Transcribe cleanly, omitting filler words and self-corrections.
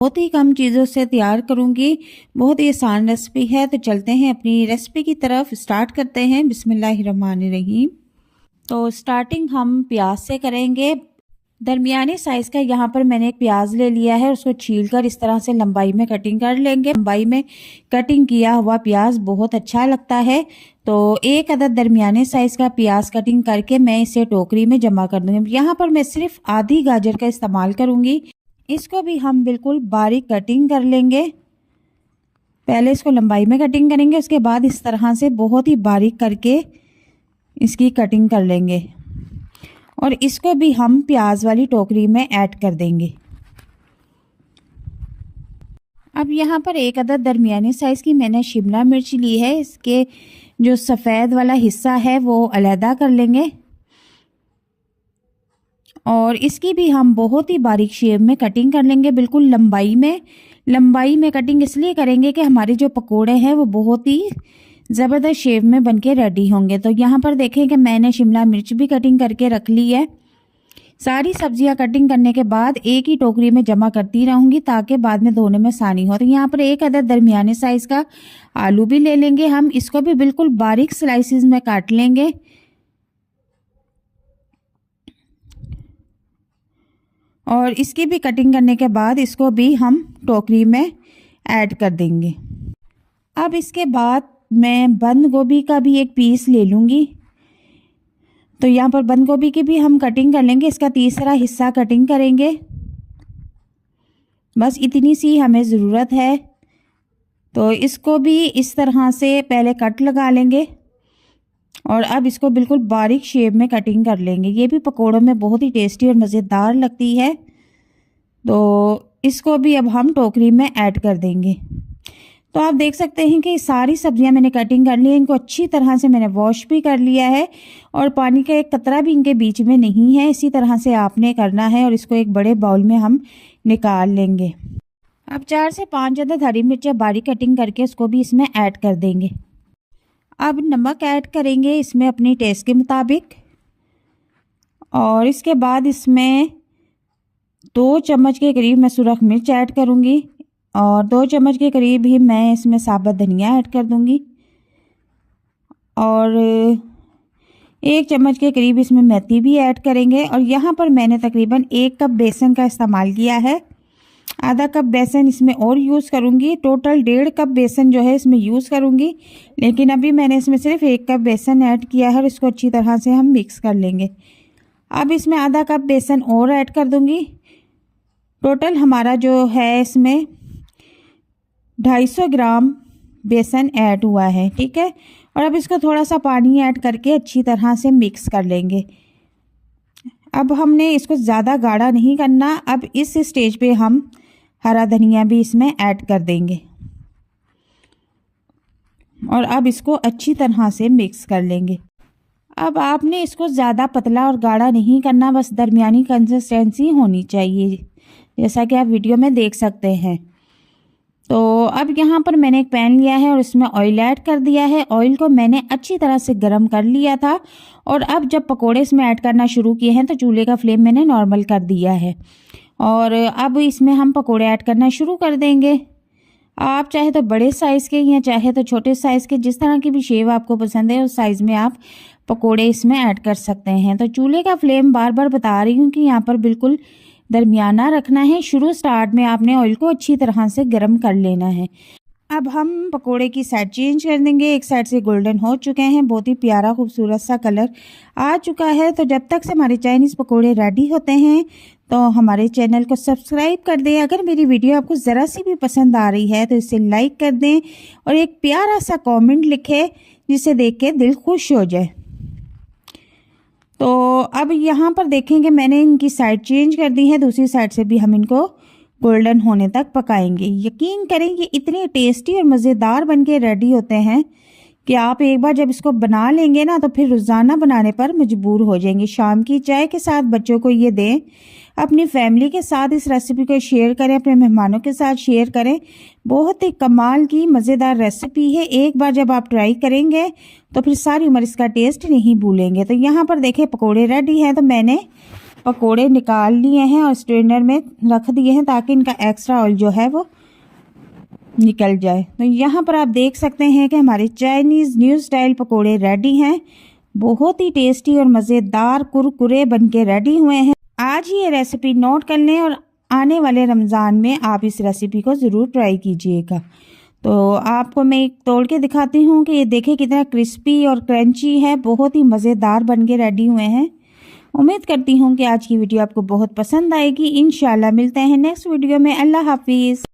बहुत ही कम चीज़ों से तैयार करूंगी। बहुत ही आसान रेसिपी है। तो चलते हैं अपनी रेसिपी की तरफ, स्टार्ट करते हैं। बिस्मिल्लाहिर्रहमानिर्रहीम। तो स्टार्टिंग हम प्याज से करेंगे। दरमियाने साइज़ का यहाँ पर मैंने एक प्याज ले लिया है। उसको छीलकर इस तरह से लंबाई में कटिंग कर लेंगे। लंबाई में कटिंग किया हुआ प्याज बहुत अच्छा लगता है। तो एक अदद दरमियाने साइज़ का प्याज कटिंग करके मैं इसे टोकरी में जमा कर दूँगी। यहाँ पर मैं सिर्फ आधी गाजर का इस्तेमाल करूँगी। इसको भी हम बिल्कुल बारीक कटिंग कर लेंगे। पहले इसको लंबाई में कटिंग करेंगे, उसके बाद इस तरह से बहुत ही बारीक करके इसकी कटिंग कर लेंगे और इसको भी हम प्याज वाली टोकरी में ऐड कर देंगे। अब यहाँ पर एक अदद दरमियाने साइज़ की मैंने शिमला मिर्च ली है। इसके जो सफ़ेद वाला हिस्सा है वो अलहदा कर लेंगे और इसकी भी हम बहुत ही बारीक शेप में कटिंग कर लेंगे, बिल्कुल लंबाई में कटिंग इसलिए करेंगे कि हमारे जो पकोड़े हैं वो बहुत ही ज़बरदस्त शेप में बनके रेडी होंगे। तो यहाँ पर देखें कि मैंने शिमला मिर्च भी कटिंग करके रख ली है। सारी सब्जियां कटिंग करने के बाद एक ही टोकरी में जमा करती रहूँगी ताकि बाद में धोने में आसानी हो। तो यहाँ पर एक अदद दरमियाने साइज़ का आलू भी ले लेंगे हम। इसको भी बिल्कुल बारीक स्लाइसिस में काट लेंगे और इसकी भी कटिंग करने के बाद इसको भी हम टोकरी में ऐड कर देंगे। अब इसके बाद मैं बंद गोभी का भी एक पीस ले लूँगी। तो यहाँ पर बंद गोभी की भी हम कटिंग कर लेंगे। इसका तीसरा हिस्सा कटिंग करेंगे, बस इतनी सी हमें ज़रूरत है। तो इसको भी इस तरह से पहले कट लगा लेंगे और अब इसको बिल्कुल बारीक शेप में कटिंग कर लेंगे। ये भी पकोड़ों में बहुत ही टेस्टी और मज़ेदार लगती है। तो इसको भी अब हम टोकरी में ऐड कर देंगे। तो आप देख सकते हैं कि सारी सब्जियां मैंने कटिंग कर ली है। इनको अच्छी तरह से मैंने वॉश भी कर लिया है और पानी का एक कतरा भी इनके बीच में नहीं है। इसी तरह से आपने करना है और इसको एक बड़े बाउल में हम निकाल लेंगे। अब 4 से 5 अदद हरी मिर्चें बारीक कटिंग करके उसको भी इसमें ऐड कर देंगे। अब नमक ऐड करेंगे इसमें अपनी टेस्ट के मुताबिक और इसके बाद इसमें 2 चम्मच के करीब मैं सुरख मिर्च ऐड करूँगी और 2 चम्मच के करीब ही मैं इसमें साबुत धनिया ऐड कर दूँगी और 1 चम्मच के करीब इसमें मेथी भी ऐड करेंगे। और यहाँ पर मैंने तकरीबन 1 कप बेसन का इस्तेमाल किया है। आधा कप बेसन इसमें और यूज़ करूँगी। टोटल 1.5 कप बेसन जो है इसमें यूज़ करूँगी, लेकिन अभी मैंने इसमें सिर्फ 1 कप बेसन ऐड किया है और इसको अच्छी तरह से हम मिक्स कर लेंगे। अब इसमें आधा कप बेसन और ऐड कर दूँगी। टोटल हमारा जो है इसमें 250 ग्राम बेसन ऐड हुआ है, ठीक है। और अब इसको थोड़ा सा पानी ऐड करके अच्छी तरह से मिक्स कर लेंगे। अब हमने इसको ज़्यादा गाढ़ा नहीं करना। अब इस स्टेज पे हम हरा धनिया भी इसमें ऐड कर देंगे और अब इसको अच्छी तरह से मिक्स कर लेंगे। अब आपने इसको ज़्यादा पतला और गाढ़ा नहीं करना, बस दरमियानी कंसिस्टेंसी होनी चाहिए, जैसा कि आप वीडियो में देख सकते हैं। तो अब यहाँ पर मैंने एक पैन लिया है और इसमें ऑयल ऐड कर दिया है। ऑयल को मैंने अच्छी तरह से गर्म कर लिया था और अब जब पकोड़े इसमें ऐड करना शुरू किए हैं तो चूल्हे का फ्लेम मैंने नॉर्मल कर दिया है और अब इसमें हम पकोड़े ऐड करना शुरू कर देंगे। आप चाहे तो बड़े साइज़ के या चाहे तो छोटे साइज़ के, जिस तरह की भी शेप आपको पसंद है उस साइज़ में आप पकोड़े इसमें ऐड कर सकते हैं। तो चूल्हे का फ्लेम बार बार बता रही हूँ कि यहाँ पर बिल्कुल दरमियाना रखना है। स्टार्ट में आपने ऑयल को अच्छी तरह से गर्म कर लेना है। अब हम पकोड़े की साइड चेंज कर देंगे। एक साइड से गोल्डन हो चुके हैं, बहुत ही प्यारा खूबसूरत सा कलर आ चुका है। तो जब तक से हमारे चाइनीज़ पकोड़े रेडी होते हैं तो हमारे चैनल को सब्सक्राइब कर दें। अगर मेरी वीडियो आपको ज़रा सी भी पसंद आ रही है तो इसे लाइक कर दें और एक प्यारा सा कमेंट लिखें जिसे देख के दिल खुश हो जाए। तो अब यहाँ पर देखेंगे मैंने इनकी साइड चेंज कर दी है। दूसरी साइड से भी हम इनको गोल्डन होने तक पकाएंगे। यकीन करें ये इतने टेस्टी और मज़ेदार बनके रेडी होते हैं कि आप एक बार जब इसको बना लेंगे ना तो फिर रोज़ाना बनाने पर मजबूर हो जाएंगे। शाम की चाय के साथ बच्चों को ये दें, अपनी फैमिली के साथ इस रेसिपी को शेयर करें, अपने मेहमानों के साथ शेयर करें। बहुत ही कमाल की मज़ेदार रेसिपी है। एक बार जब आप ट्राई करेंगे तो फिर सारी उम्र इसका टेस्ट नहीं भूलेंगे। तो यहाँ पर देखें पकोड़े रेडी हैं। तो मैंने पकोड़े निकाल लिए हैं और स्ट्रेनर में रख दिए हैं ताकि इनका एक्स्ट्रा ऑयल जो है वो निकल जाए। तो यहाँ पर आप देख सकते हैं कि हमारे चाइनीज़ न्यू स्टाइल पकोड़े रेडी हैं। बहुत ही टेस्टी और मज़ेदार कुरकुरे बनके रेडी हुए हैं। आज ही ये रेसिपी नोट कर लें और आने वाले रमज़ान में आप इस रेसिपी को ज़रूर ट्राई कीजिएगा। तो आपको मैं एक तोड़ के दिखाती हूँ कि ये देखें कितना क्रिस्पी और क्रंची है। बहुत ही मज़ेदार बनके रेडी हुए हैं। उम्मीद करती हूँ कि आज की वीडियो आपको बहुत पसंद आएगी। इंशाल्लाह मिलते हैं नेक्स्ट वीडियो में। अल्लाह हाफिज़।